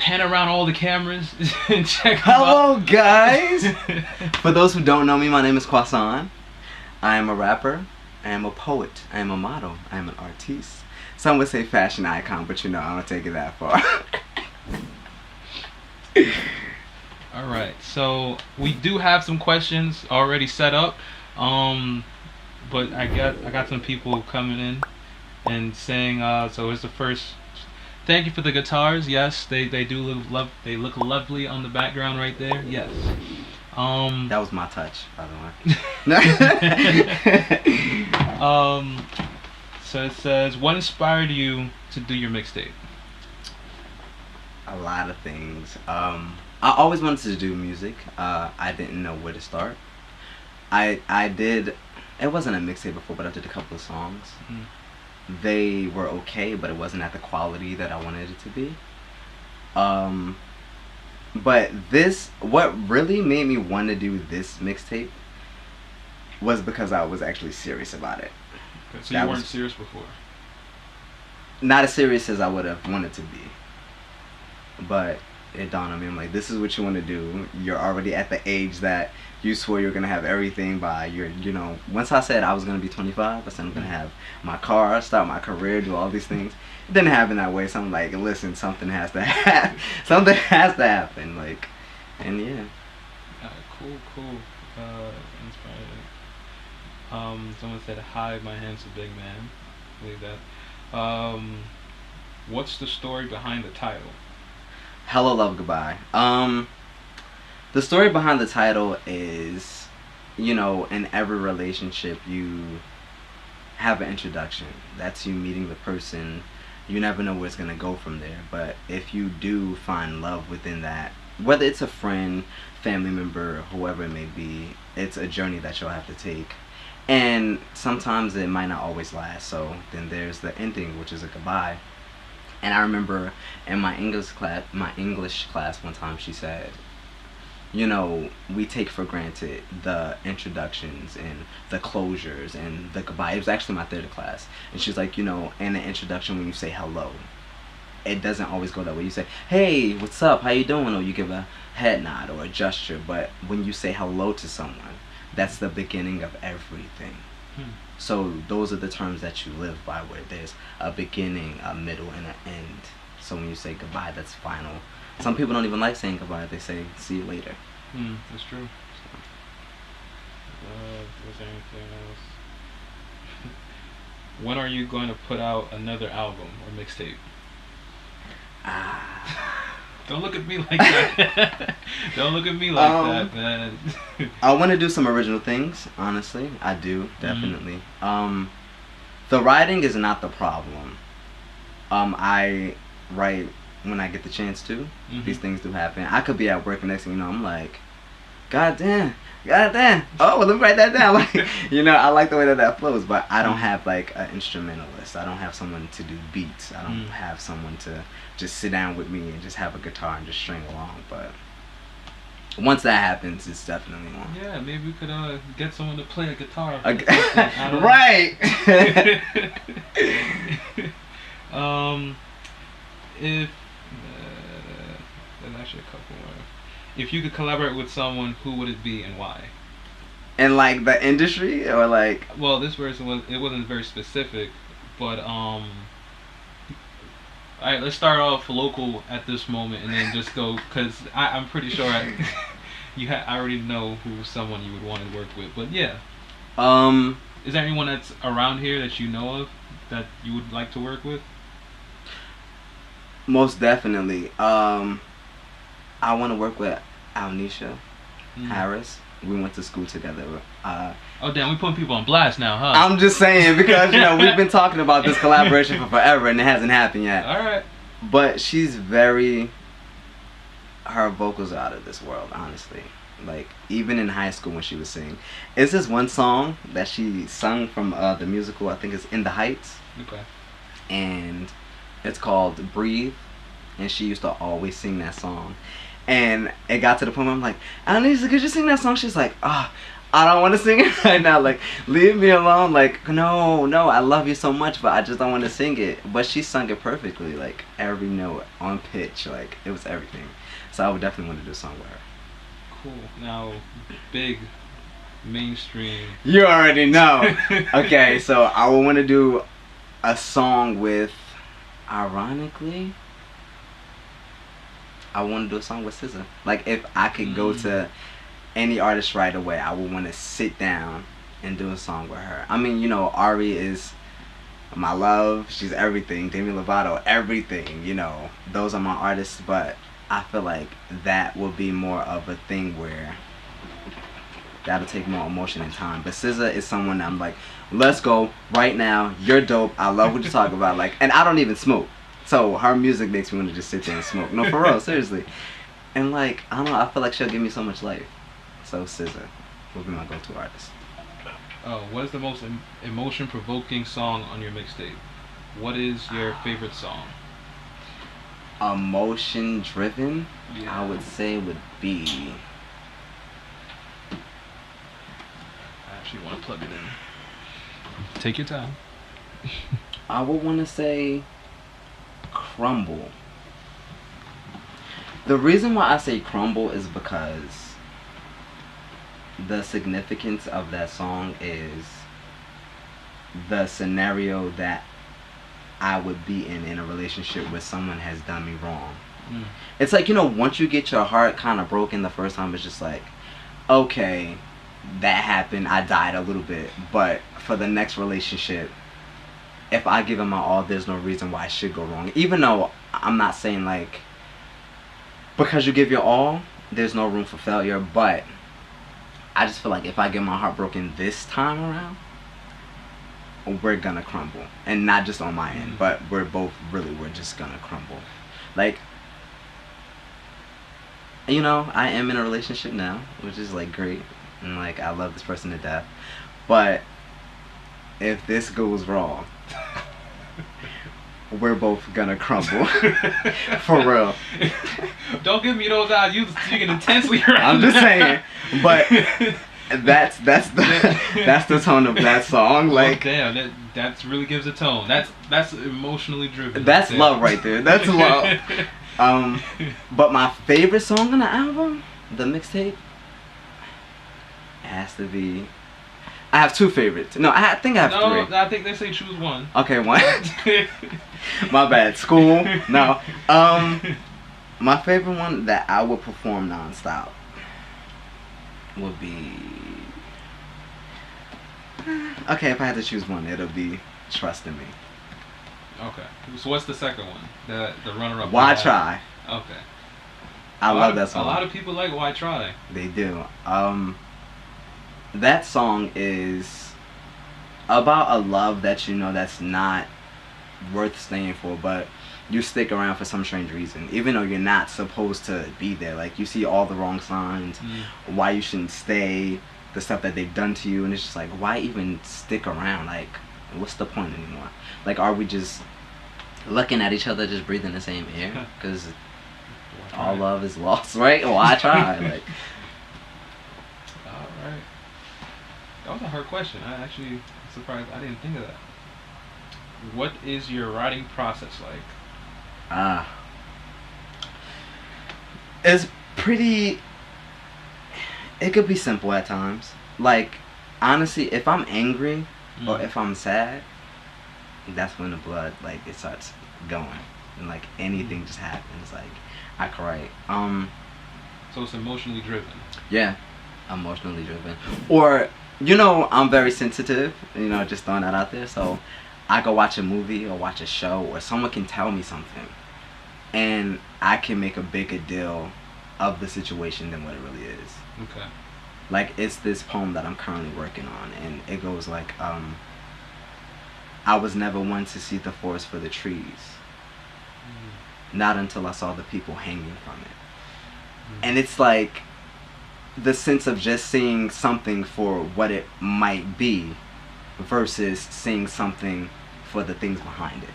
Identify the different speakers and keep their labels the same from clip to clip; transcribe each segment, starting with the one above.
Speaker 1: pan around all the cameras and check them
Speaker 2: Hello,
Speaker 1: out.
Speaker 2: guys. For those who don't know me, my name is Quasan. I am a rapper. I am a poet. I am a model. I am an artiste. Some would say fashion icon, but you know, I don't take it that far.
Speaker 1: All right, so we do have some questions already set up, but I got some people coming in and saying, so here's the first. Thank you for the guitars. Yes, they do look lovely on the background right there. Yes.
Speaker 2: That was my touch, by the way.
Speaker 1: So it says, what inspired you to do your mixtape?
Speaker 2: A lot of things. I always wanted to do music. I didn't know where to start. I did. It wasn't a mixtape before, but I did a couple of songs.
Speaker 1: Mm.
Speaker 2: They were okay, but it wasn't at the quality that I wanted it to be. But what really made me want to do this mixtape was because I was actually serious about it.
Speaker 1: Okay, so you weren't serious before?
Speaker 2: Not as serious as I would have wanted to be. But it dawned on me, I'm like, this is what you want to do. You're already at the age that you swore you're going to have everything by. Once I said I was going to be 25, I said I'm going to have my car, start my career, do all these things. It didn't happen that way, so I'm like, listen, something has to happen. Something has to happen, like, and yeah.
Speaker 1: Cool. Inspired. Someone said, hi, my handsome big man. I believe that. What's the story behind the title?
Speaker 2: Hello, Love, Goodbye. The story behind the title is, in every relationship you have an introduction. That's you meeting the person. You never know where it's going to go from there. But if you do find love within that, whether it's a friend, family member, whoever it may be, it's a journey that you'll have to take. And sometimes it might not always last. So then there's the ending, which is a goodbye. And I remember in my English class one time, she said, we take for granted the introductions and the closures and the goodbye. It was actually my theater class. And she's like, in the introduction when you say hello, it doesn't always go that way. You say, hey, what's up? How you doing? Or you give a head nod or a gesture. But when you say hello to someone, that's the beginning of everything. So those are the terms that you live by, where there's a beginning, a middle, and an end. So when you say goodbye, that's final. Some people don't even like saying goodbye. They say, see you later.
Speaker 1: That's true. Was there anything else? When are you going to put out another album or mixtape? Don't look at me like that. Don't look at me like that, man.
Speaker 2: I want to do some original things, honestly. I do, definitely. The writing is not the problem. I write when I get the chance to. These things do happen. I could be at work and next thing you know, I'm like, God damn. Oh, well, let me write that down. Like, I like the way that flows, but I don't have like an instrumentalist. I don't have someone to do beats. I don't have someone to just sit down with me and just have a guitar and just string along. But once that happens, it's definitely on.
Speaker 1: Yeah, maybe we could get someone to play a guitar.
Speaker 2: Right.
Speaker 1: If there's actually a couple more. If you could collaborate with someone, who would it be and why?
Speaker 2: In like the industry or like?
Speaker 1: Well, this person wasn't very specific, but all right, let's start off local at this moment and then just go, because I'm pretty sure I already know who someone you would want to work with. But yeah, is there anyone that's around here that you know of that you would like to work with?
Speaker 2: Most definitely. I want to work with Alnisha Harris. We went to school together.
Speaker 1: Oh damn, we putting people on blast now, huh?
Speaker 2: I'm just saying, because we've been talking about this collaboration for forever and it hasn't happened yet.
Speaker 1: Alright.
Speaker 2: But she's her vocals are out of this world, honestly. Like, even in high school when she was singing. It's this one song that she sung from the musical, I think it's In the Heights.
Speaker 1: Okay.
Speaker 2: And it's called Breathe. And she used to always sing that song. And it got to the point where I'm like, Alnisha, could you sing that song? She's like, I don't want to sing it right now. Like, leave me alone. Like, no, no, I love you so much, but I just don't want to sing it. But she sung it perfectly, like every note on pitch, like it was everything. So I would definitely want to do a song with her.
Speaker 1: Cool. Now, big mainstream.
Speaker 2: You already know. Okay, so I would want to do a song with, ironically, I want to do a song with SZA. Like, if I could go to any artist right away, I would want to sit down and do a song with her. I mean, you know, Ari is my love. She's everything. Demi Lovato, everything. You know, those are my artists. But I feel like that will be more of a thing where that'll take more emotion and time. But SZA is someone that I'm like, let's go right now. You're dope. I love what you talk about. Like, and I don't even smoke. So her music makes me want to just sit there and smoke. No, for real, seriously. And like, I don't know, I feel like she'll give me so much life. So SZA will be my go-to artist.
Speaker 1: Oh, what is the most emotion-provoking song on your mixtape? What is your favorite song?
Speaker 2: Emotion-driven,
Speaker 1: Yeah.
Speaker 2: I would say would be...
Speaker 1: I actually want to plug it in. Take your time.
Speaker 2: I would want to say Crumble. The reason why I say Crumble is because the significance of that song is the scenario that I would be in a relationship where someone has done me wrong. It's like, you know, once you get your heart kind of broken the first time, it's just like, okay, that happened, I died a little bit, but for the next relationship, if I give it my all, there's no reason why it should go wrong. Even though I'm not saying like, because you give your all, there's no room for failure, but I just feel like if I get my heart broken this time around, we're gonna crumble. And not just on my end, but we're just gonna crumble. Like, you know, I am in a relationship now, which is like great, and like I love this person to death, but if this goes wrong, we're both gonna crumble. For real.
Speaker 1: Don't give me those eyes. You speaking intensely right
Speaker 2: I'm just
Speaker 1: now.
Speaker 2: saying, but that's the tone of that song. Like,
Speaker 1: oh, damn, that really gives a tone. That's emotionally driven.
Speaker 2: that's love right there. That's love. But my favorite song on the album, the mixtape, has to be. I have two favorites. No, I think I have three.
Speaker 1: No, I think they say choose one.
Speaker 2: Okay, one. My bad. School. No. My favorite one that I would perform nonstop would be. Okay, if I had to choose one, it'll be "Trust in Me."
Speaker 1: Okay. So what's the second one? The runner-up.
Speaker 2: Why Try?
Speaker 1: Okay.
Speaker 2: I love that song.
Speaker 1: A lot of people like Why Try.
Speaker 2: They do. That song is about a love that you know that's not worth staying for, but you stick around for some strange reason, even though you're not supposed to be there. Like, you see all the wrong signs, why you shouldn't stay, the stuff that they've done to you, and it's just like, why even stick around? Like, what's the point anymore? Like, are we just looking at each other, just breathing the same air? Because all love is lost, right? Why try? Like,
Speaker 1: all right. That was a hard question. I actually surprised I didn't think of that. What is your writing process like?
Speaker 2: It's pretty. It could be simple at times. Like, honestly, if I'm angry or if I'm sad, that's when the blood, like, it starts going, and like anything just happens. Like, I can write.
Speaker 1: So it's emotionally driven.
Speaker 2: Yeah, emotionally driven. Or, you know, I'm very sensitive. You know, just throwing that out there. So I go watch a movie or watch a show, or someone can tell me something, and I can make a bigger deal of the situation than what it really is.
Speaker 1: Okay.
Speaker 2: Like, it's this poem that I'm currently working on, and it goes like, I was never one to see the forest for the trees, not until I saw the people hanging from it. And it's like the sense of just seeing something for what it might be versus seeing something for the things behind it.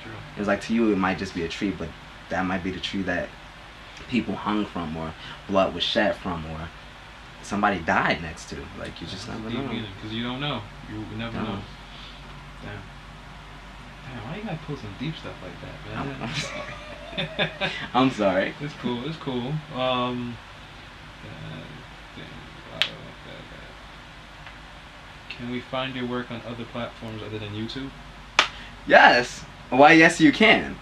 Speaker 1: True.
Speaker 2: It's like, to you it might just be a tree, but that might be the tree that people hung from, or blood was shed from, or somebody died next to. Like, you just never know.
Speaker 1: Because you don't know. You never
Speaker 2: No.
Speaker 1: know. Damn. Damn, why you gotta pull some deep stuff like that, man?
Speaker 2: I'm sorry.
Speaker 1: It's cool. It's cool. Can we find your work on other platforms other than YouTube?
Speaker 2: Yes. Why? Yes, you can.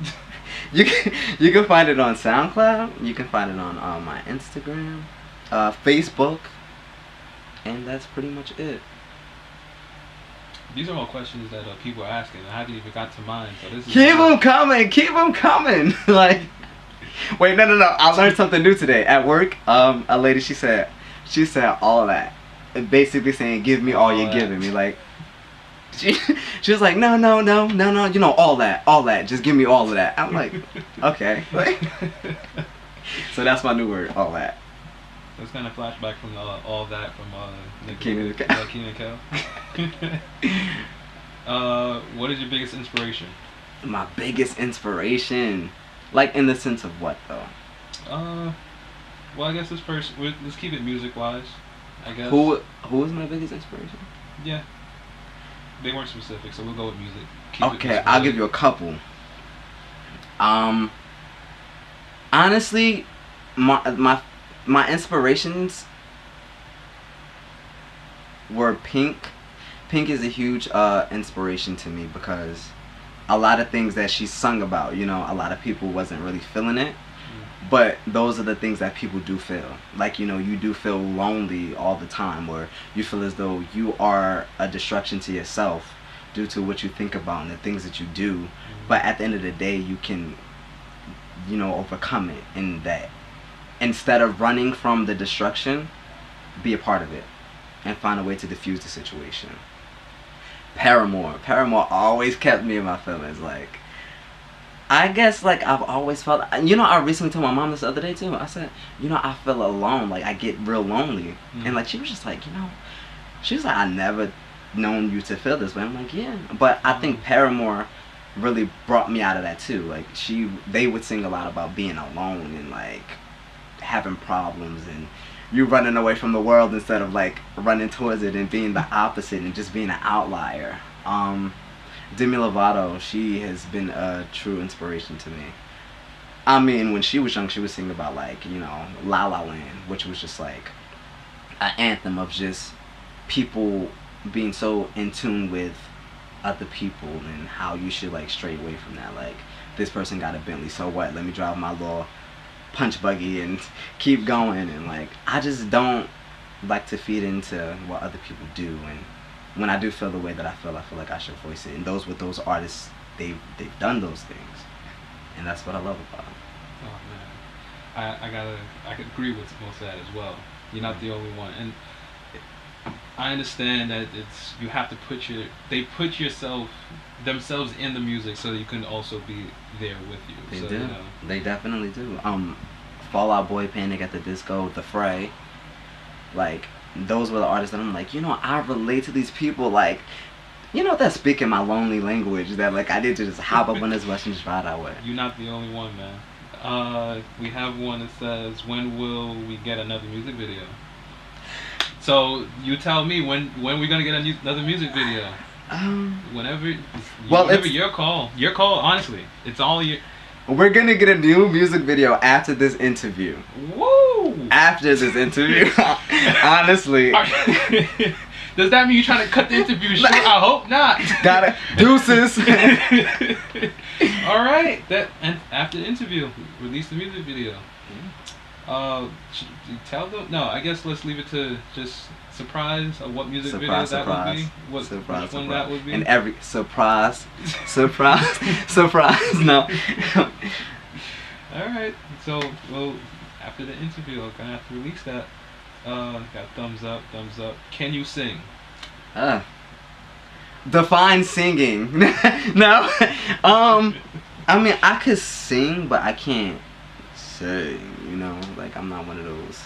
Speaker 2: You can find it on SoundCloud. You can find it on my Instagram, Facebook, and that's pretty much it.
Speaker 1: These are all questions that people are asking. I haven't even got to mine, so this is.
Speaker 2: Keep them coming. Keep them coming. Like, wait, no. I learned something new today at work. A lady, she said all of that, and basically saying, "Give me all you're giving me." Like, she was like, no. You know, all that. Just give me all of that. I'm like, okay. So that's my new word, all that.
Speaker 1: That's kind of flashback from all that from
Speaker 2: Kenan and Kel.
Speaker 1: Kenan and Kel. What is your biggest inspiration?
Speaker 2: My biggest inspiration, like in the sense of what though?
Speaker 1: Well, I guess this first. Let's keep it music wise. I guess.
Speaker 2: Who is my biggest inspiration?
Speaker 1: Yeah. They weren't specific, so we'll go with music.
Speaker 2: Okay, I'll give you a couple. Honestly, my inspirations were Pink. Pink is a huge inspiration to me because a lot of things that she sung about, you know, a lot of people wasn't really feeling it. But those are the things that people do feel. Like, you know, you do feel lonely all the time, or you feel as though you are a destruction to yourself due to what you think about and the things that you do. But at the end of the day, you can, you know, overcome it in that. Instead of running from the destruction, be a part of it and find a way to diffuse the situation. Paramore always kept me in my feelings. Like, I guess, like, I've always felt, you know, I recently told my mom this the other day too. I said, you know, I feel alone, like I get real lonely. And like, she was just like, you know, she was like, I never known you to feel this way. I'm like, yeah. But I think Paramore really brought me out of that too. Like, they would sing a lot about being alone and like having problems and you running away from the world instead of like running towards it and being the opposite and just being an outlier. Demi Lovato, she has been a true inspiration to me. I mean, when she was young, she would sing about, like, you know, La La Land, which was just like an anthem of just people being so in tune with other people and how you should like stray away from that. Like, this person got a Bentley, so what? Let me drive my little punch buggy and keep going. And like, I just don't like to feed into what other people do. And when I do feel the way that I feel like I should voice it. And those with those artists, they've done those things, and that's what I love about them.
Speaker 1: Oh man, I could agree with most of that as well. You're not the only one, and I understand that you have to they put themselves in the music so that you can also be there with you.
Speaker 2: They
Speaker 1: so,
Speaker 2: do.
Speaker 1: You know.
Speaker 2: They definitely do. Fall Out Boy, Panic at the Disco, The Fray, like, those were the artists that I'm like, you know, I relate to these people, like, you know, that speaking my lonely language, that like I need to just hop up on this bus and just ride that way.
Speaker 1: You're not the only one, man. We have one that says, when will we get another music video? So you tell me when we're gonna get another music video. Whenever.
Speaker 2: Well,
Speaker 1: it's your call. Your call. Honestly, it's all your.
Speaker 2: We're gonna get a new music video after this interview.
Speaker 1: Woo!
Speaker 2: After this interview, honestly.
Speaker 1: Does that mean you're trying to cut the interview short? I hope not.
Speaker 2: Gotta deuces.
Speaker 1: All right. And after the interview, release the music video. Should you tell them? No, I guess let's leave it to just surprise of what music video that would be. Which one that would be?
Speaker 2: And every surprise. No.
Speaker 1: All right. So, well, after the interview, I'm gonna have to release that. Got thumbs up. Can you sing?
Speaker 2: Define singing. No. I mean, I could sing, but I can't sing. You know, like, I'm not one of those.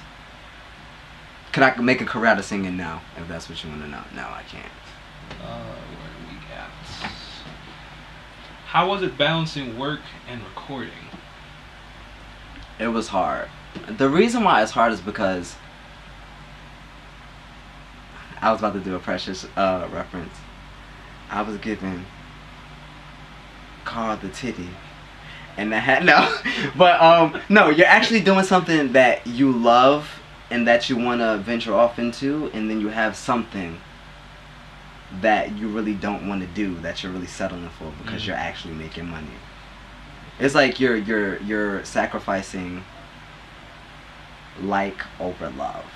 Speaker 2: Could I make a career out of singing now? If that's what you want to know. No, I can't.
Speaker 1: Where do we at? How was it balancing work and recording?
Speaker 2: It was hard. The reason why it's hard is because I was about to do a Precious reference. I was giving Carl the titty. And that had no, but no, you're actually doing something that you love and that you want to venture off into, and then you have something that you really don't want to do that you're really settling for because you're actually making money. It's like you're sacrificing like over love,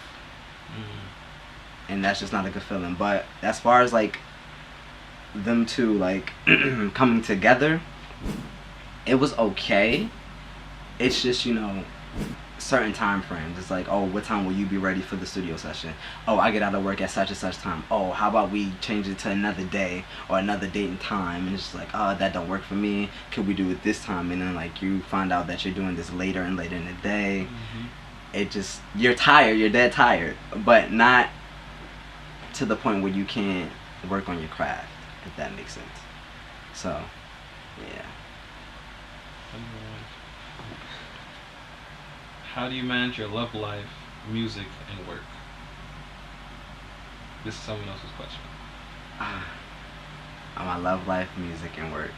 Speaker 2: and that's just not a good feeling. But as far as like them two like coming together, it was okay. It's just, you know, certain time frames. It's like, oh, what time will you be ready for the studio session? Oh, I get out of work at such and such time. Oh, how about we change it to another day or another date and time? And it's just like, oh, that don't work for me. Could we do it this time? And then like you find out that you're doing this later and later in the day. It just, you're tired. You're dead tired, but not to the point where you can't work on your craft, if that makes sense. So, yeah.
Speaker 1: How do you manage your love life, music, and work? This is someone else's question.
Speaker 2: My love life, music, and work.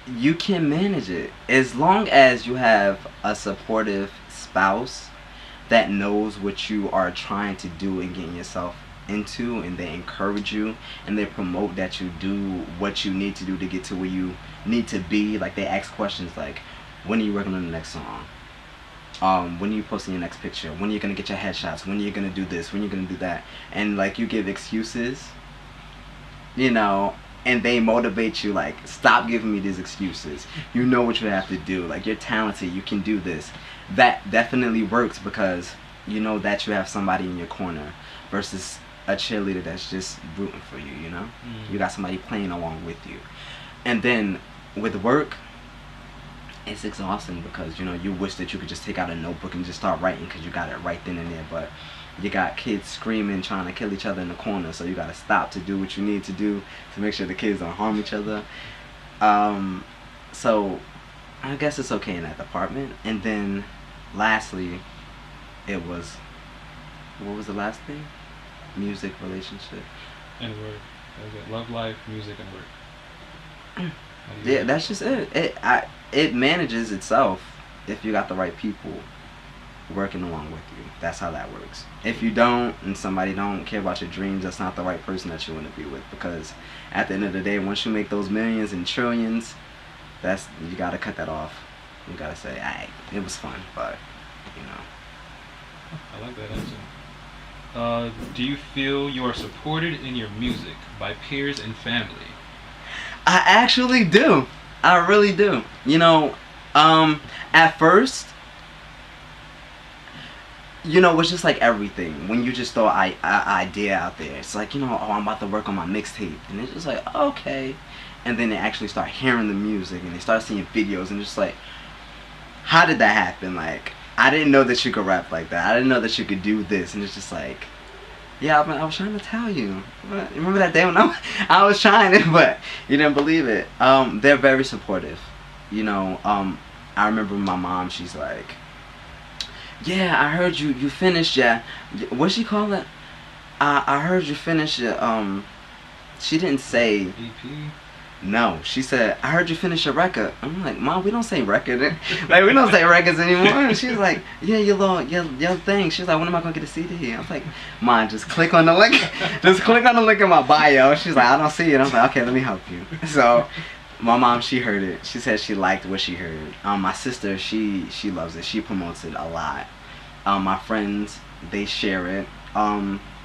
Speaker 2: You can manage it as long as you have a supportive spouse that knows what you are trying to do and getting yourself into, and they encourage you and they promote that you do what you need to do to get to where you need to be. Like they ask questions like, when are you working on the next song? When are you posting your next picture? When are you gonna get your headshots? When are you gonna do this? When are you gonna do that? And like you give excuses, you know, and they motivate you like, stop giving me these excuses. You know what you have to do. Like you're talented, you can do this. That definitely works because you know that you have somebody in your corner versus a cheerleader that's just rooting for you, you know? You got somebody playing along with you. And then with work, it's exhausting because, you know, you wish that you could just take out a notebook and just start writing because you got it right then and there, but you got kids screaming, trying to kill each other in the corner, so you got to stop to do what you need to do to make sure the kids don't harm each other. So I guess it's okay in that department. And then lastly, it was, what was the last thing? Music, relationship,
Speaker 1: and work. That was it. Love life, music, and work.
Speaker 2: Yeah, that's just it. It manages itself if you got the right people working along with you. That's how that works. If you don't, and somebody don't care about your dreams, that's not the right person that you want to be with. Because at the end of the day, once you make those millions and trillions, that's, you gotta cut that off. You gotta say, "Alright, it was fun, but you know."
Speaker 1: I like that answer. Do you feel you are supported in your music by peers and family?
Speaker 2: I actually do. I really do. You know, at first, you know, it's just like everything. When you just throw an idea out there, it's like, you know, oh, I'm about to work on my mixtape. And it's just like, okay. And then they actually start hearing the music and they start seeing videos and just like, how did that happen? Like, I didn't know that you could rap like that. I didn't know that you could do this. And it's just like, yeah, I was trying to tell you. Remember that day when I was trying it, but you didn't believe it. They're very supportive. You know, I remember my mom, she's like, yeah, I heard you finished your, what's she call it? I heard you finished your, she didn't say
Speaker 1: EP?
Speaker 2: No, she said, I heard you finish your record. I'm like, Mom, we don't say record. Like, we don't say records anymore. And she's like, yeah, your thing. She's like, when am I going to get a CD? I was like, Mom, just click on the link. Just click on the link in my bio. She's like, I don't see it. I was like, okay, let me help you. So, my mom, she heard it. She said she liked what she heard. My sister, she loves it. She promotes it a lot. My friends, they share it.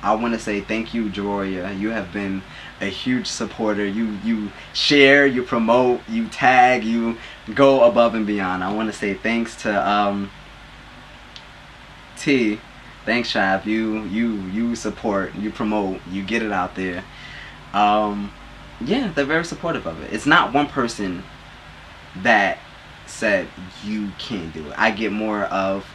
Speaker 2: I want to say thank you, Joria. You have been a huge supporter. You share, you promote, you tag, you go above and beyond. I want to say thanks to T. Thanks, Shav. You support, you promote, you get it out there. Yeah, they're very supportive of it. It's not one person that said you can't do it. I get more of,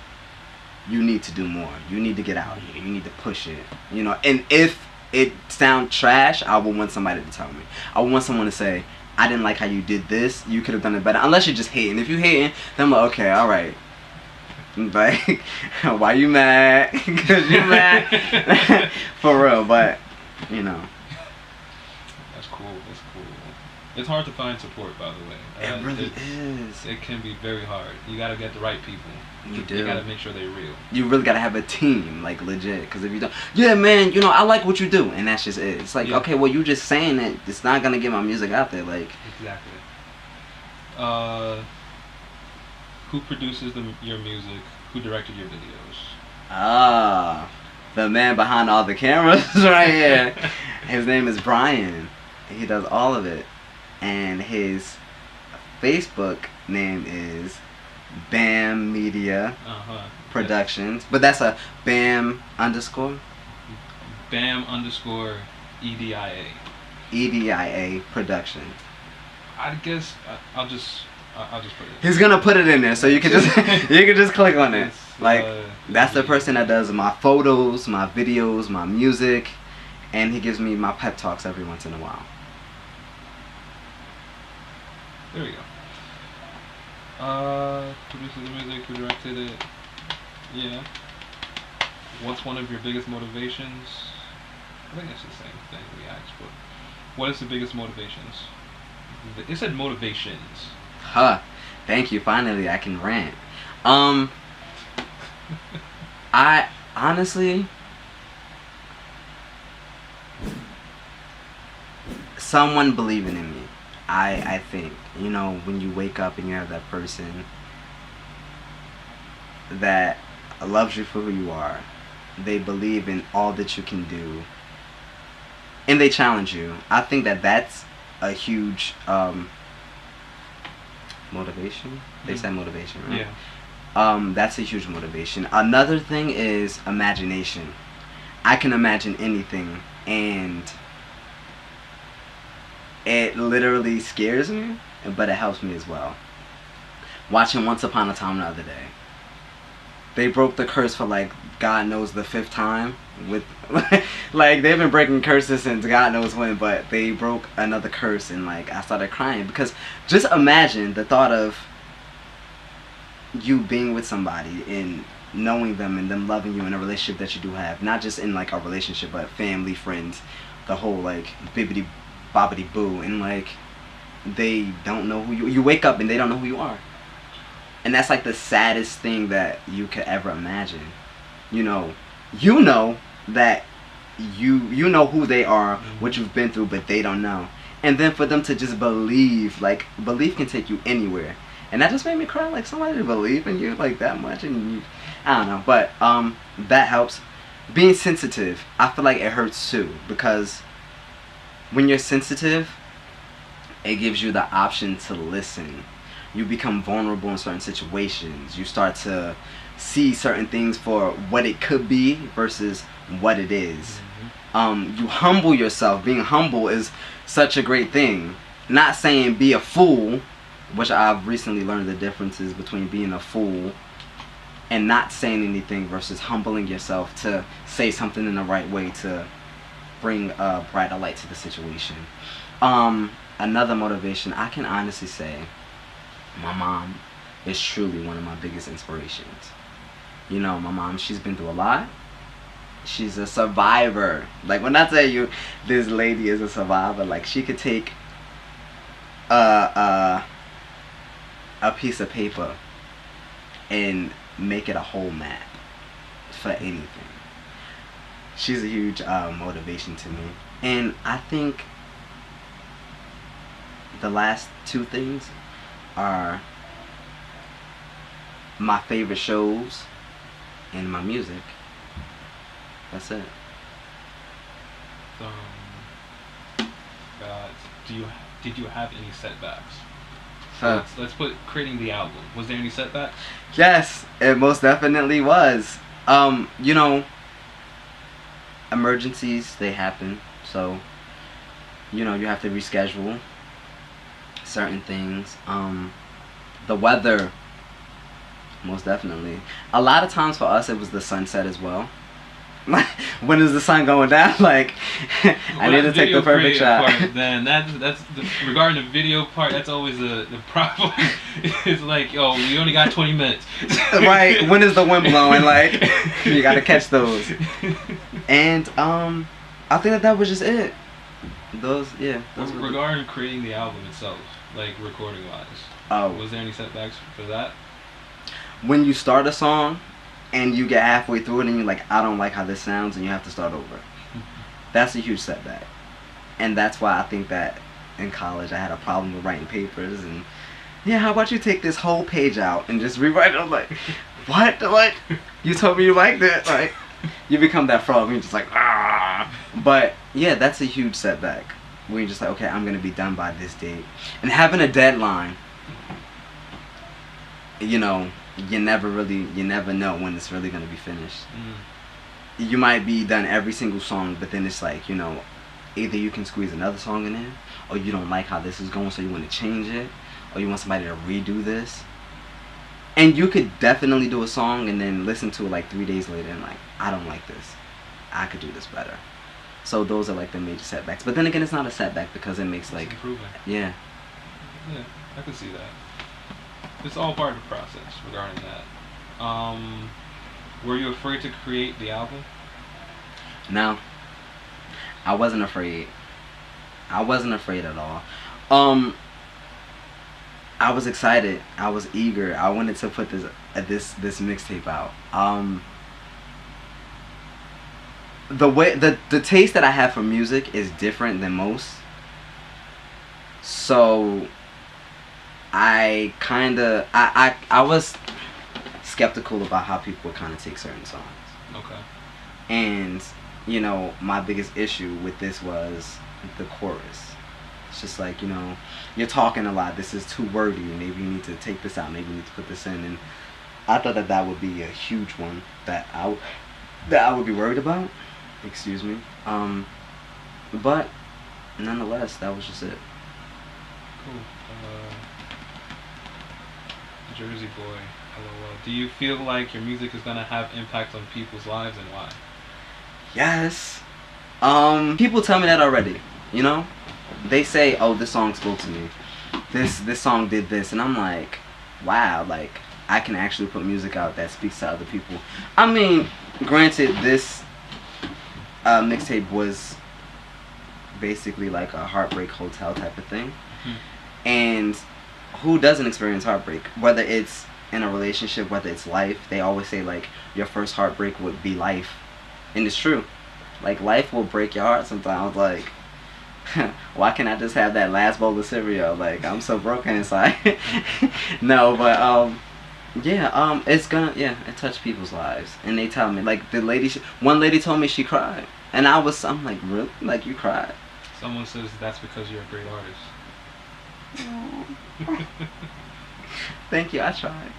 Speaker 2: you need to do more. You need to get out here. You need to push it. You know, and if it sounds trash, I would want somebody to tell me. I would want someone to say, I didn't like how you did this. You could have done it better. Unless you're just hating. If you're hating, then I'm like, okay, alright. Like, why you mad? Cause you mad. For real, but you know.
Speaker 1: That's cool. That's cool. It's hard to find support, by the way.
Speaker 2: It really is.
Speaker 1: It can be very hard. You gotta get the right people.
Speaker 2: You do.
Speaker 1: You gotta make sure they're real.
Speaker 2: You really gotta have a team, like legit. Because if you don't, yeah, man, you know, I like what you do, and that's just it. It's like,
Speaker 1: Yeah.
Speaker 2: okay, well, you just saying that it's not gonna get my music out there, like.
Speaker 1: Exactly. Who produces your music? Who directed your videos?
Speaker 2: Ah, the man behind all the cameras right here. His name is Brian. He does all of it, and his Facebook name is Bam Media Productions, but that's a Bam _.
Speaker 1: Bam _ EDIA.
Speaker 2: EDIA Productions.
Speaker 1: I guess I'll just put it.
Speaker 2: He's gonna put it in there, so you can just you can just click on it.
Speaker 1: It's,
Speaker 2: Like that's the person that does my photos, my videos, my music, and he gives me my pep talks every once in a while.
Speaker 1: There we go. Produces the music, who directed it? Yeah. What's one of your biggest motivations? I think it's the same thing we asked, but what is the biggest motivations? It said motivations.
Speaker 2: Huh. Thank you. Finally, I can rant. I honestly, someone believing in me. I think, you know, when you wake up and you have that person that loves you for who you are, they believe in all that you can do, and they challenge you. I think that that's a huge motivation. They said motivation, right?
Speaker 1: Yeah.
Speaker 2: That's a huge motivation. Another thing is imagination. I can imagine anything, and it literally scares me, but it helps me as well. Watching Once Upon a Time the other day. They broke the curse for like God knows the 5th time. With like they've been breaking curses since God knows when, but they broke another curse, and like I started crying because just imagine the thought of you being with somebody and knowing them and them loving you in a relationship that you do have, not just in like a relationship but family, friends, the whole like bibbity bobbity boo, and like they don't know who you wake up and they don't know who you are, and that's like the saddest thing that you could ever imagine. You know that you know who they are, what you've been through, but they don't know, and then for them to just believe, like belief can take you anywhere, and that just made me cry. Like somebody to believe in you like that much, and you, I don't know, but that helps. Being sensitive, I feel like it hurts too, because when you're sensitive, it gives you the option to listen. You become vulnerable in certain situations. You start to see certain things for what it could be versus what it is. You humble yourself. Being humble is such a great thing. Not saying be a fool, which I've recently learned the differences between being a fool and not saying anything versus humbling yourself to say something in the right way to bring a brighter light to the situation. Another motivation, I can honestly say my mom is truly one of my biggest inspirations. You know, my mom, she's been through a lot. She's a survivor. Like when I tell you this lady is a survivor, like she could take a piece of paper and make it a whole map for anything. She's a huge motivation to me. And I think the last 2 things are my favorite shows and my music. That's it.
Speaker 1: Did you have any setbacks? Let's put creating the album. Was there any setbacks?
Speaker 2: Yes, it most definitely was. You know, emergencies, they happen. So, you know, you have to reschedule certain things. The weather, most definitely. A lot of times for us, it was the sunset as well. Like, when is the sun going down? Like, I need to take the perfect shot.
Speaker 1: Part, then regarding the video part. That's always the problem. It's like, yo, we only got 20 minutes.
Speaker 2: Right? When is the wind blowing? Like, you gotta catch those. And I think that was just it. Those
Speaker 1: regarding creating the album itself, like recording wise.
Speaker 2: Oh,
Speaker 1: was there any setbacks for that?
Speaker 2: When you start a song and you get halfway through it and you're like, I don't like how this sounds, and you have to start over. That's a huge setback. And that's why I think that in college I had a problem with writing papers and, yeah, how about you take this whole page out and just rewrite it? I'm like, what? Like, you told me you liked it. Like, you become that frog and you're just like, ah. But yeah, that's a huge setback. When you're just like, okay, I'm gonna be done by this date. And having a deadline, you know, you never know when it's really gonna be finished. You might be done every single song, but then it's like, you know, either you can squeeze another song in there, or you don't like how this is going, so you want to change it, or you want somebody to redo this. And you could definitely do a song and then listen to it like 3 days later and like, I don't like this. I could do this better. So those are like the major setbacks. But then again, it's not a setback because it makes like,
Speaker 1: improvement.
Speaker 2: Yeah,
Speaker 1: I can see that. It's all part of the process regarding that. Were you afraid to create the album?
Speaker 2: No, I wasn't afraid. I wasn't afraid at all. I was excited. I was eager. I wanted to put this mixtape out. The way the taste that I have for music is different than most. So I was skeptical about how people would kind of take certain songs.
Speaker 1: Okay.
Speaker 2: And, you know, my biggest issue with this was the chorus. It's just like, you know, you're talking a lot. This is too wordy. Maybe you need to take this out. Maybe you need to put this in. And I thought that would be a huge one that I would be worried about. Excuse me. But nonetheless, that was just it.
Speaker 1: Cool. Jersey Boy, LOL. Do you feel like your music is gonna have impact on people's lives, and why?
Speaker 2: Yes. People tell me that already. You know, they say, "Oh, this song spoke to me. This song did this," and I'm like, "Wow!" Like, I can actually put music out that speaks to other people. I mean, granted, this mixtape was basically like a heartbreak hotel type of thing, and who doesn't experience heartbreak? Whether it's in a relationship, whether it's life, they always say like your first heartbreak would be life, and it's true. Like, life will break your heart sometimes. Like, why can't I just have that last bowl of cereal? Like, I'm so broken inside. No, but yeah, it's gonna, yeah, it touched people's lives, and they tell me, like, one lady told me she cried, and I'm like, really? Like, you cried?
Speaker 1: Someone says that's because you're a great artist.
Speaker 2: Thank you, I tried.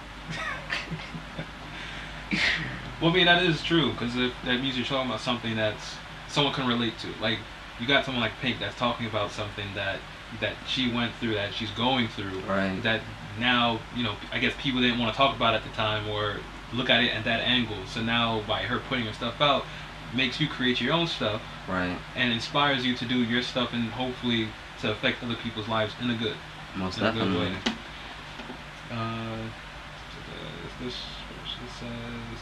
Speaker 1: Well, I mean, that is true, because that means you're talking about something that's someone can relate to. Like, you got someone like Pink that's talking about something that she went through, that she's going through,
Speaker 2: right?
Speaker 1: That now, you know, I guess people didn't want to talk about at the time or look at it at that angle. So now, by her putting her stuff out, makes you create your own stuff,
Speaker 2: right?
Speaker 1: And inspires you to do your stuff, and hopefully to affect other people's lives in a good,
Speaker 2: definitely.
Speaker 1: Good way. This person says,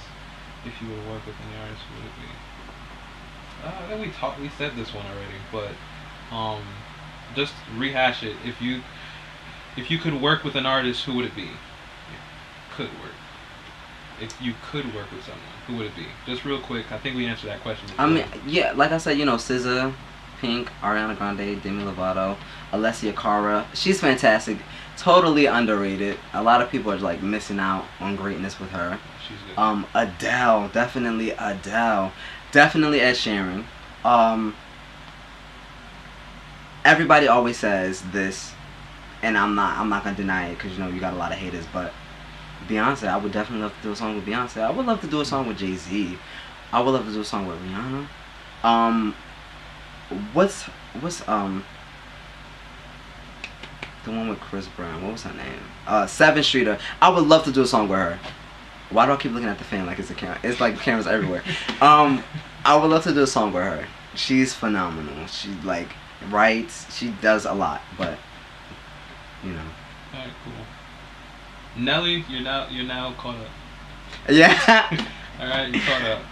Speaker 1: if you would work with any artist, would it be? We said this one already, but just rehash it. If you could work with an artist, who would it be? If you could work with someone, who would it be? Just real quick. I think we answered that question before.
Speaker 2: I mean, yeah, like I said, you know, SZA, Pink, Ariana Grande, Demi Lovato, Alessia Cara. She's fantastic. Totally underrated. A lot of people are like missing out on greatness with her.
Speaker 1: She's good.
Speaker 2: Adele, definitely Adele. Definitely Ed Sheeran. Everybody always says this, and I'm not gonna deny it, because, you know, you got a lot of haters, but Beyonce, I would definitely love to do a song with Beyonce. I would love to do a song with Jay-Z. I would love to do a song with Rihanna. What's the one with Chris Brown? What was her name? Seven Streeter. I would love to do a song with her. Why do I keep looking at the fan like it's a camera? It's like cameras everywhere. I would love to do a song with her. She's phenomenal. She like writes. She does a lot, but you know.
Speaker 1: Alright, cool. Nelly, you're now caught up.
Speaker 2: Yeah.
Speaker 1: Alright, you caught up.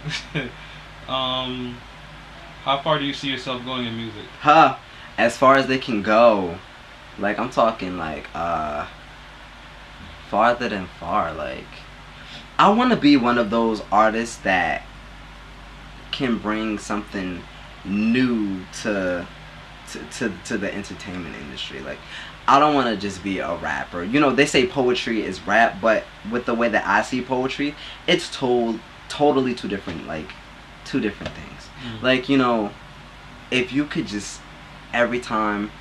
Speaker 1: How far do you see yourself going in music?
Speaker 2: Huh. As far as they can go, like I'm talking like farther than far. Like I want to be one of those artists that can bring something new to the entertainment industry. Like I don't want to just be a rapper. You know, they say poetry is rap, but with the way that I see poetry, it's totally two different things. Like, you know, if you could just every time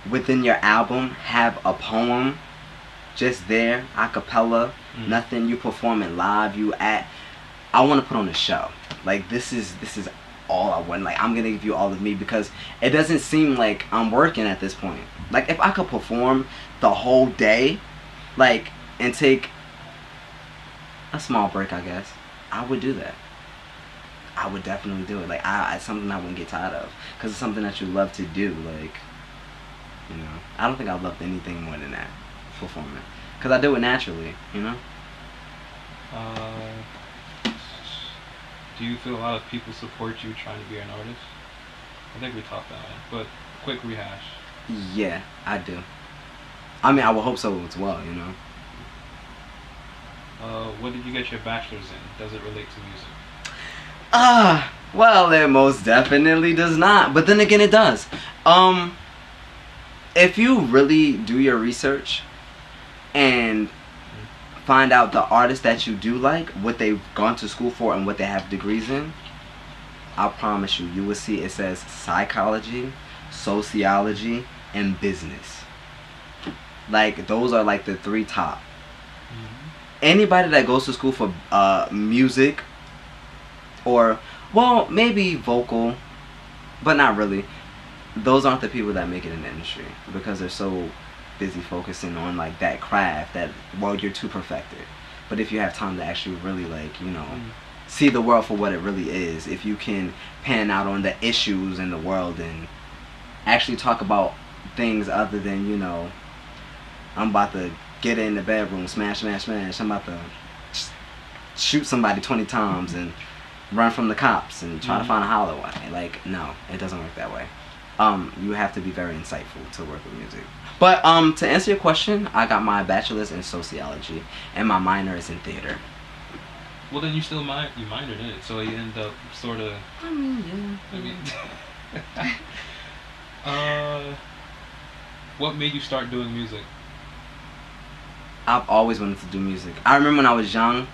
Speaker 2: within your album have a poem just there, a cappella, nothing, you perform it live, I want to put on a show. Like this is all I want. Like I'm gonna give you all of me because it doesn't seem like I'm working at this point. Like if I could perform the whole day, like and take a small break, I guess I would do that. I would definitely do it. Like it's something I wouldn't get tired of because it's something that you love to do. Like, you know, I don't think I loved anything more than that, performing, because I do it naturally. You know.
Speaker 1: Do you feel a lot of people support you trying to be an artist? I think we talked about it, but quick rehash.
Speaker 2: Yeah, I do. I mean, I would hope so as well. You know.
Speaker 1: What did you get your bachelor's in? Does it relate to music?
Speaker 2: Well, it most definitely does not. But then again, it does. If you really do your research and find out the artists that you do like, what they've gone to school for and what they have degrees in, I promise you, you will see it says psychology, sociology, and business. Like, those are like the three top. Anybody that goes to school for music, or, well, maybe vocal, but not really, those aren't the people that make it in the industry because they're so busy focusing on like that craft that, well, you're too perfected. But if you have time to actually really, like, you know, see the world for what it really is, if you can pan out on the issues in the world and actually talk about things other than, you know, I'm about to get in the bedroom, smash, I'm about to shoot somebody 20 times and run from the cops and try to find a holloway. Like, no, it doesn't work that way. You have to be very insightful to work with music. But to answer your question, I got my bachelor's in sociology and my minor is in theater.
Speaker 1: Well, then you still you minored in it, so you end up sort of.
Speaker 2: I mean, yeah.
Speaker 1: What made you start doing music?
Speaker 2: I've always wanted to do music. I remember when I was young,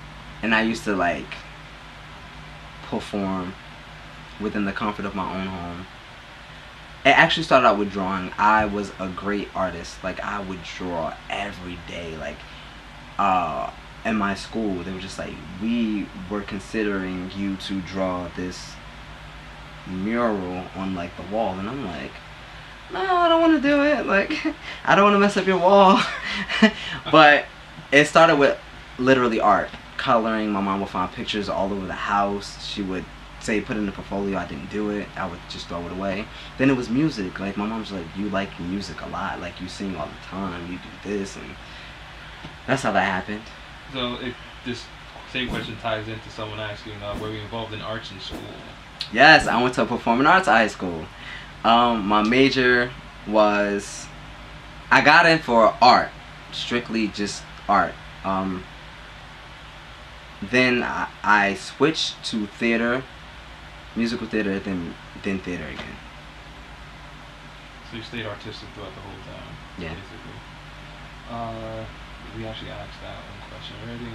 Speaker 2: and I used to like perform within the comfort of my own home. It actually started out with drawing. I was a great artist. Like, I would draw every day. Like, in my school, they were just like, we were considering you to draw this mural on like the wall, and I'm like, no, I don't want to do it. Like, I don't want to mess up your wall. But it started with literally art, coloring. My mom would find pictures all over the house. She would say put it in a portfolio. I didn't do it. I would just throw it away. Then it was music. Like, my mom's like, you like music a lot. Like, you sing all the time. You do this, and that's how that happened.
Speaker 1: So this same question ties into someone asking, were you involved in arts in school?
Speaker 2: Yes, I went to a performing arts high school. My major was, I got in for art, strictly just art. Then I switched to theater, musical theater, then theater again.
Speaker 1: So you stayed artistic throughout the whole time.
Speaker 2: Yeah.
Speaker 1: Basically. We actually asked that one question already.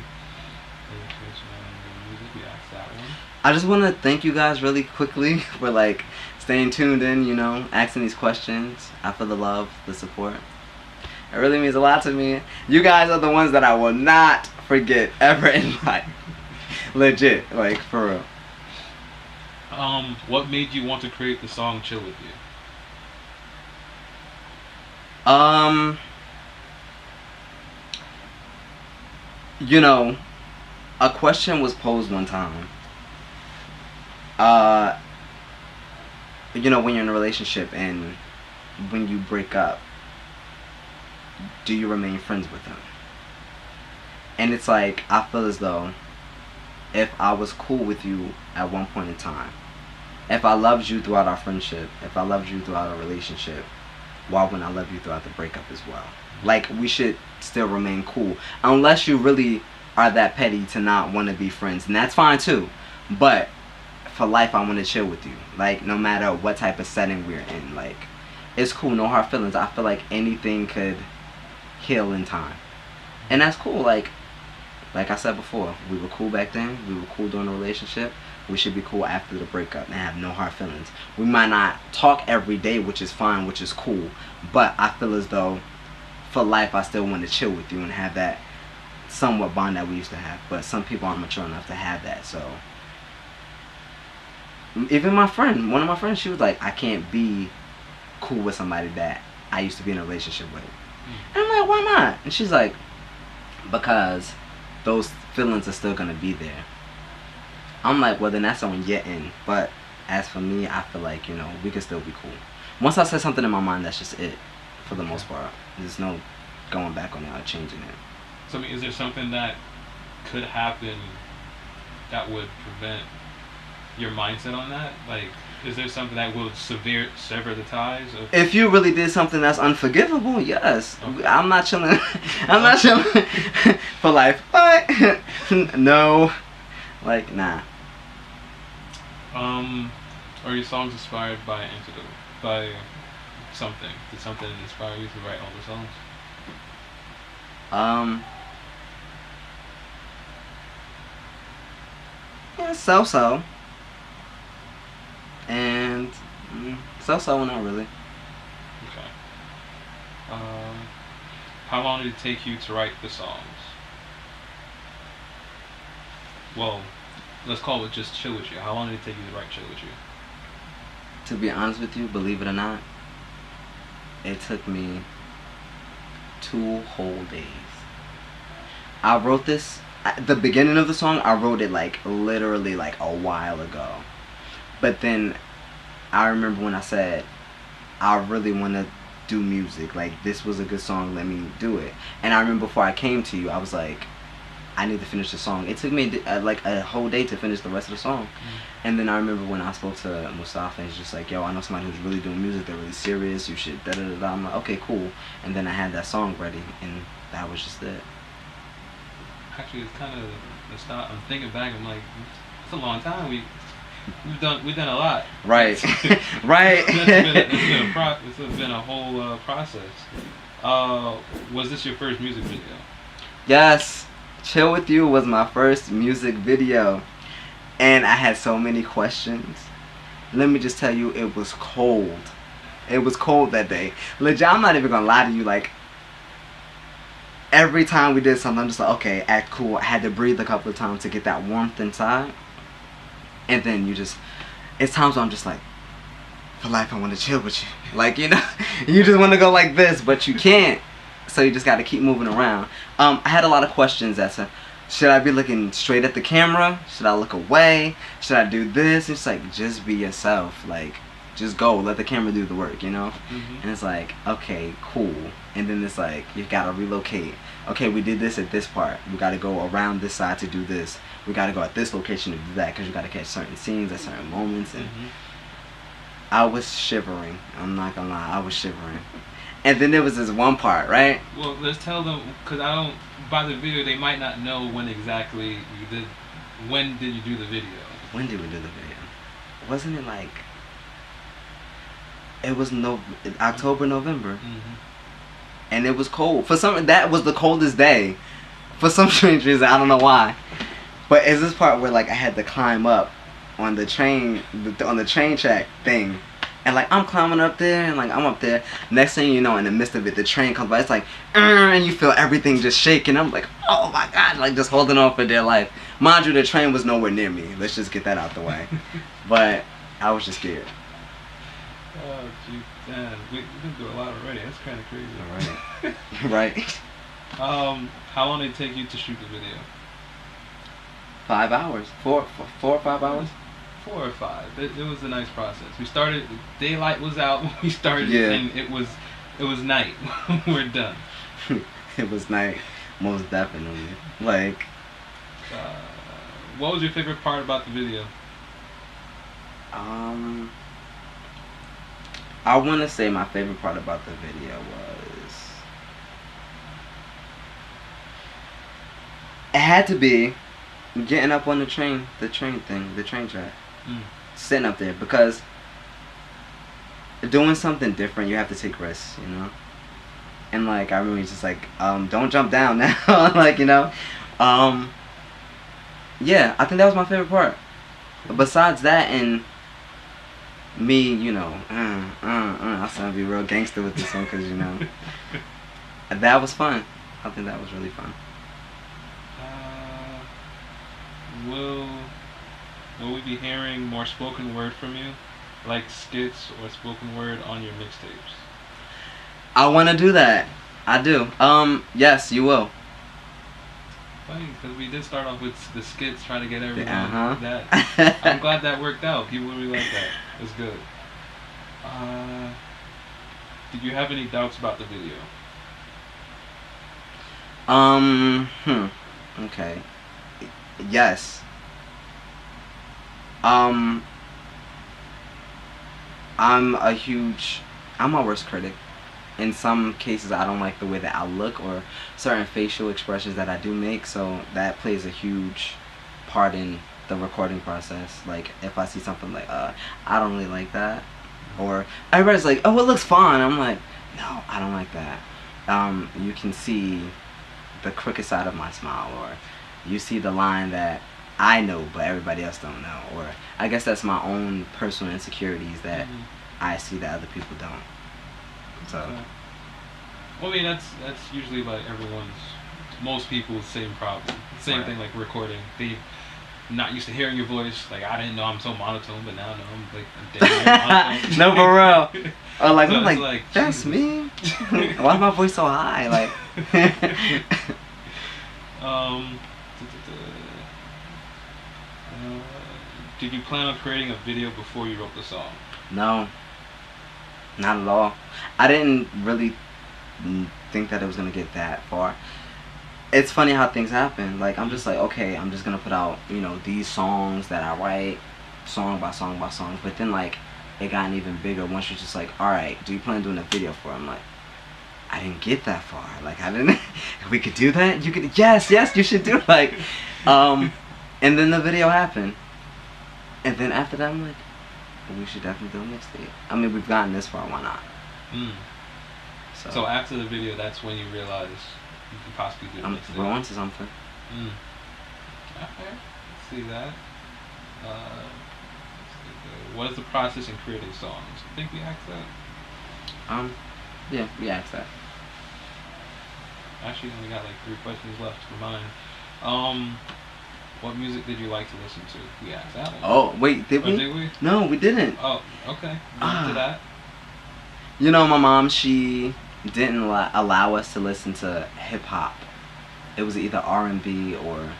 Speaker 1: We asked that one.
Speaker 2: I just want to thank you guys really quickly for like staying tuned in, you know, asking these questions. I feel the love, the support. It really means a lot to me. You guys are the ones that I will not forget ever in life. Legit, like, for real.
Speaker 1: What made you want to create the song Chill With You?
Speaker 2: You know, a question was posed one time. Uh, you know, when you're in a relationship and when you break up, do you remain friends with them? And it's like, I feel as though if I was cool with you at one point in time, if I loved you throughout our friendship, if I loved you throughout our relationship, why wouldn't I love you throughout the breakup as well? Like, we should still remain cool. Unless you really are that petty to not want to be friends. And that's fine too. But for life, I want to chill with you. Like, no matter what type of setting we're in. Like, it's cool. No hard feelings. I feel like anything could heal in time. And that's cool. Like I said before, we were cool back then. We were cool during the relationship. We should be cool after the breakup and have no hard feelings. We might not talk every day, which is fine, which is cool. But I feel as though for life, I still want to chill with you and have that somewhat bond that we used to have. But some people aren't mature enough to have that. So even my friend, one of my friends, she was like, I can't be cool with somebody that I used to be in a relationship with. And I'm like, why not? And she's like, because those feelings are still gonna be there. I'm like, well, then that's on your end. But as for me, I feel like, you know, we can still be cool. Once I said something in my mind, that's just it, for the most part. There's no going back on it or changing it.
Speaker 1: So, I mean, is there something that could happen that would prevent your mindset on that? Like, is there something that will sever the ties?
Speaker 2: If you really did something that's unforgivable, yes. Okay. I'm not chilling. I'm not chilling for life. But no, like, nah.
Speaker 1: Are your songs inspired by something? Did something inspire you to write all the songs?
Speaker 2: Yeah, so. And so not really.
Speaker 1: Okay. How long did it take you to write the songs? Well, let's call it just Chill With You. How long did it take you to write Chill With You?
Speaker 2: To be honest with you, believe it or not, it took me 2 whole days. I wrote this, at the beginning of the song, I wrote it like literally like a while ago. But then I remember when I said, I really want to do music. Like, this was a good song, let me do it. And I remember before I came to you, I was like, I need to finish the song. It took me like a whole day to finish the rest of the song. And then I remember when I spoke to Mustafa, and he's just like, yo, I know somebody who's really doing music, they're really serious, you should da-da-da-da. I'm like, okay, cool. And then I had that song ready, and that was just it.
Speaker 1: Actually, it's kind of, I'm thinking back, I'm like, it's a long time. We've done a lot.
Speaker 2: Right. Right.
Speaker 1: It's been a whole process. Was this your first music video?
Speaker 2: Yes. Chill With You was my first music video. And I had so many questions. Let me just tell you, it was cold. It was cold that day. Legit, I'm not even gonna lie to you, like, every time we did something, I'm just like, okay, act cool. I had to breathe a couple of times to get that warmth inside. And then it's times where I'm just like, for life I want to chill with you. Like, you know, you just want to go like this, but you can't. So you just got to keep moving around. I had a lot of questions as to, should I be looking straight at the camera? Should I look away? Should I do this? It's like, just be yourself. Like, just go. Let the camera do the work, you know? Mm-hmm. And it's like, okay, cool. And then it's like, you got to relocate. Okay, we did this at this part. We got to go around this side to do this. We got to go at this location to do that, because you got to catch certain scenes at certain moments. And I was shivering. I'm not going to lie. I was shivering. And then there was this one part, right?
Speaker 1: Well, let's tell them, because by the video, they might not know when exactly you did. When did you do the video?
Speaker 2: When did we do the video? Wasn't it like, it was October, November. And it was cold. For some, that was the coldest day. For some strange reason, I don't know why. But it's this part where, like, I had to climb up on the train, on the train track thing. And, like, I'm climbing up there, and, like, I'm up there. Next thing you know, in the midst of it, the train comes by. It's like, and you feel everything just shaking. I'm like, oh, my God. Like, just holding on for dear life. Mind you, the train was nowhere near me. Let's just get that out the way. But I was just scared.
Speaker 1: Oh, gee, damn. We've been through a lot already. That's kind of crazy.
Speaker 2: All right. Right.
Speaker 1: How long did it take you to shoot the video?
Speaker 2: 5 hours. 4 or 5 hours.
Speaker 1: 4 or 5. It was a nice process. We started. Daylight was out when we started,
Speaker 2: Yeah.
Speaker 1: and it was night when we're done.
Speaker 2: It was night, most definitely. Like,
Speaker 1: Uh, what was your favorite part about the video?
Speaker 2: I want to say my favorite part about the video was, it had to be getting up on the train track, sitting up there, because doing something different, you have to take risks, you know. And like, I remember just like, don't jump down now, like, you know. Yeah, I think that was my favorite part. Besides that, and me, you know, I sound to be real gangster with this one, because, you know, that was fun. I think that was really fun.
Speaker 1: Will we be hearing more spoken word from you, like skits or spoken word on your mixtapes?
Speaker 2: I want to do that. I do. Yes, you will.
Speaker 1: Funny, because we did start off with the skits, trying to get everyone
Speaker 2: Uh-huh.
Speaker 1: that. I'm glad that worked out. People really like that. It's good. Did you have any doubts about the video?
Speaker 2: Okay. Yes. I'm my worst critic. In some cases, I don't like the way that I look or certain facial expressions that I do make, so that plays a huge part in the recording process. Like, if I see something like, I don't really like that, or everybody's like, oh, it looks fine, I'm like, no, I don't like that. You can see the crooked side of my smile, or you see the line that I know but everybody else don't know, or I guess that's my own personal insecurities that I see that other people don't. So,
Speaker 1: well, I mean, that's usually like most people's same problem. Same
Speaker 2: Right.
Speaker 1: thing like recording. They not used to hearing your voice. Like, I didn't know I'm so monotone, but now I know I'm like a damn monotone.
Speaker 2: No, for real. Or like,
Speaker 1: So
Speaker 2: I'm
Speaker 1: it's
Speaker 2: like, that's
Speaker 1: Jesus.
Speaker 2: me. Why is my voice so high? Like,
Speaker 1: Did you plan on creating a video before you wrote the song?
Speaker 2: no, not at all. I didn't really think that it was gonna get that far. It's funny how things happen. Like, I'm just like, okay, I'm just gonna put out, you know, these songs that I write, song by song by song. But then, like, it got even bigger once you're just like, all right, do you plan on doing a video for it? I'm like, I didn't get that far. Like, I didn't. We could do that. You could. Yes, you should do it. Like, and then the video happened, and then after that, I'm like, well, we should definitely do a mixtape. I mean, we've gotten this far. Why not?
Speaker 1: So after the video, that's when you realized you could possibly do a mixtape.
Speaker 2: We're on to something.
Speaker 1: Okay, let's see that. What is the process in creating songs? I think we asked that.
Speaker 2: Yeah, we asked that.
Speaker 1: Actually, only got like 3 questions left for mine. What music did you like to listen to? We asked that one.
Speaker 2: Oh, wait, did we?
Speaker 1: Did we?
Speaker 2: No, we didn't.
Speaker 1: Oh, okay. To that.
Speaker 2: You know, my mom, she didn't allow us to listen to hip hop. It was either R&B or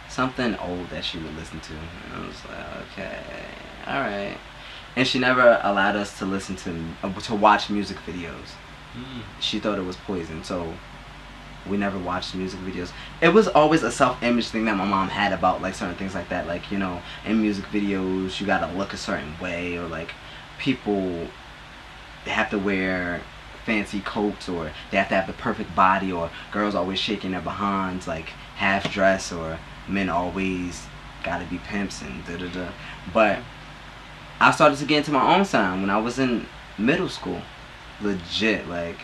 Speaker 2: something old that she would listen to. And I was like, okay, all right. And she never allowed us to listen to watch music videos. She thought it was poison, so we never watched music videos. It was always a self-image thing that my mom had about like certain things like that. Like, you know, in music videos, you gotta look a certain way, or like people, they have to wear fancy coats, or they have to have the perfect body, or girls always shaking their behinds like half dress, or men always gotta be pimps and da-da-da. But I started to get into my own sound when I was in middle school. Legit, like,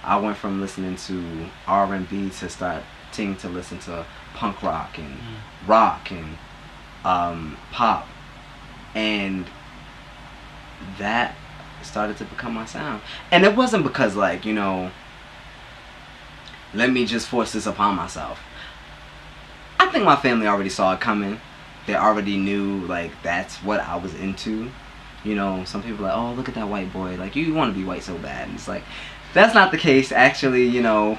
Speaker 2: I went from listening to R&B to starting to listen to punk rock and rock and pop, and that started to become my sound. And it wasn't because, like, you know, let me just force this upon myself. I think my family already saw it coming. They already knew, like, that's what I was into. You know, some people are like, oh, look at that white boy. Like, you want to be white so bad. And it's like, that's not the case. Actually, you know,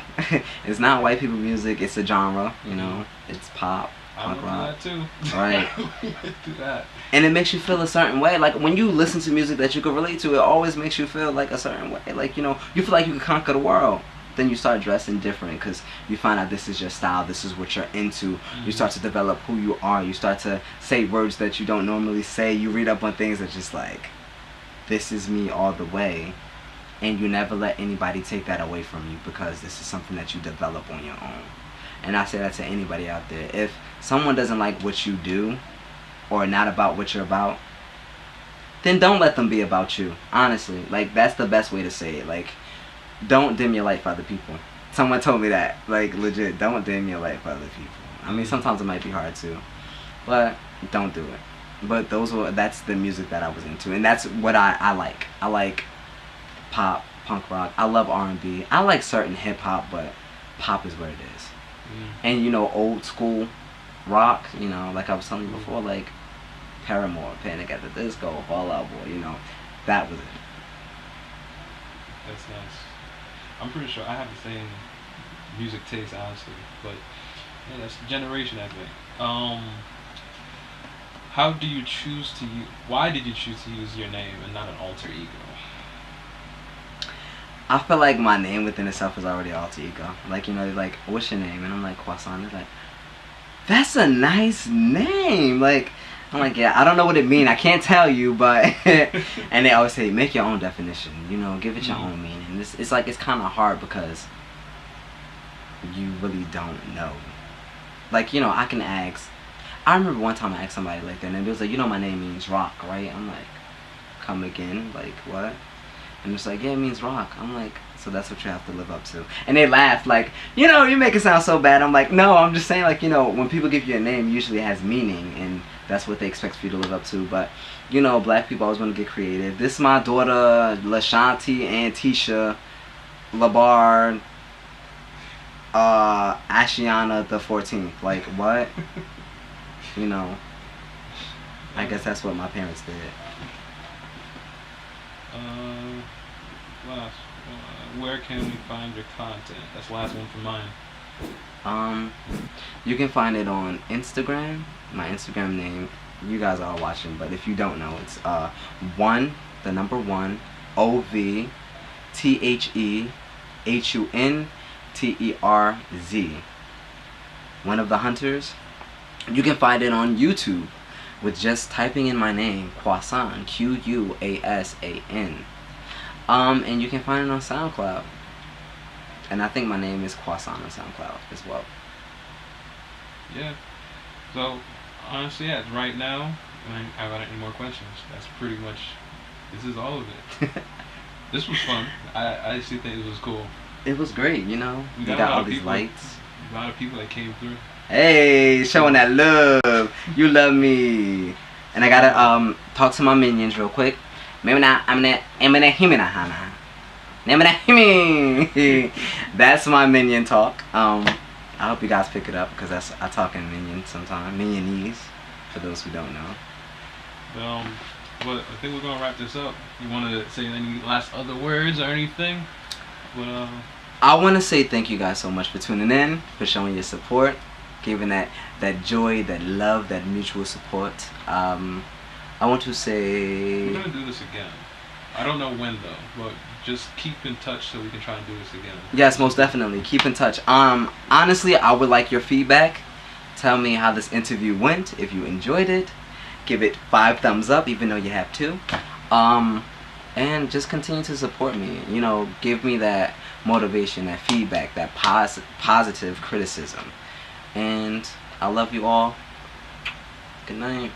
Speaker 2: it's not white people music. It's a genre, you know. It's pop, punk rock.
Speaker 1: I went through that, too.
Speaker 2: Right.
Speaker 1: We went through that.
Speaker 2: And it makes you feel a certain way. Like when you listen to music that you can relate to, it always makes you feel like a certain way. Like, you know, you feel like you can conquer the world. Then you start dressing different because you find out this is your style, this is what you're into. You start to develop who you are. You start to say words that you don't normally say. You read up on things that just like, this is me all the way. And you never let anybody take that away from you because this is something that you develop on your own. And I say that to anybody out there. If someone doesn't like what you do or not about what you're about, then don't let them be about you. Honestly, like that's the best way to say it. Like, don't dim your light for other people. Someone told me that. Like, legit, don't dim your light for other people. I mean, sometimes it might be hard too, but don't do it. But that's the music that I was into, and that's what I like. I like pop, punk rock. I love R&B. I like certain hip hop, but pop is what it is. And you know, old school rock, you know, like I was telling you before, like Paramore, Panic at the Disco, Fall Out Boy, you know, that was it.
Speaker 1: That's nice. I'm pretty sure I have the same music taste, honestly, but yeah, that's the generation, I think. How do you choose to use? Why did you choose to use your name and not an alter ego?
Speaker 2: I feel like my name within itself is already alter ego. Like, you know, they're like, what's your name? And I'm like, Quasan. They're like, that's a nice name. Like, I'm like, yeah, I don't know what it means. I can't tell you, but... And they always say, make your own definition. You know, give it your own meaning. It's like, it's kind of hard because you really don't know. Like, you know, I can ask... I remember one time I asked somebody like that, and they was like, you know my name means rock, right? I'm like, come again? Like, what? And it's like, yeah, it means rock. I'm like, so that's what you have to live up to. And they laughed like, you know, you make it sound so bad. I'm like, no, I'm just saying, like, you know, when people give you a name, usually it has meaning, and that's what they expect for you to live up to. But, you know, black people always want to get creative. This is my daughter, LaShanti Antisha Labar Ashiana the 14th. Like, what? You know, I guess that's what my parents did.
Speaker 1: Last, where can we find your content? That's the last one for mine.
Speaker 2: You can find it on Instagram. My Instagram name, you guys are all watching, but if you don't know, it's 1, the number 1, OVTHEHUNTERZ. One of the Hunters. You can find it on YouTube with just typing in my name, Quasan, Quasan. And you can find it on SoundCloud. And I think my name is Quasan on SoundCloud as well.
Speaker 1: Yeah. So, honestly, yeah, right now, I haven't any more questions. That's pretty much, this is all of it. This was fun. I actually think it was cool.
Speaker 2: It was great, you know.
Speaker 1: We
Speaker 2: got all these lights.
Speaker 1: A lot of people that came through.
Speaker 2: Hey, showing that love. You love me. And I gotta talk to my minions real quick. That's my minion talk. I hope you guys pick it up because I talk in minion sometimes. Minionese, for those who don't know.
Speaker 1: But I think we're gonna wrap this up. You want to say any last other words or anything? But
Speaker 2: I want to say thank you guys so much for tuning in, for showing your support, giving that joy, that love, that mutual support. I want to say...
Speaker 1: We're going to do this again. I don't know when though, but just keep in touch so we can try and do this again.
Speaker 2: Yes, most definitely. Keep in touch. Honestly, I would like your feedback. Tell me how this interview went, if you enjoyed it. Give it 5 thumbs up, even though you have 2. And just continue to support me. You know, give me that motivation, that feedback, that positive criticism. And I love you all. Good night.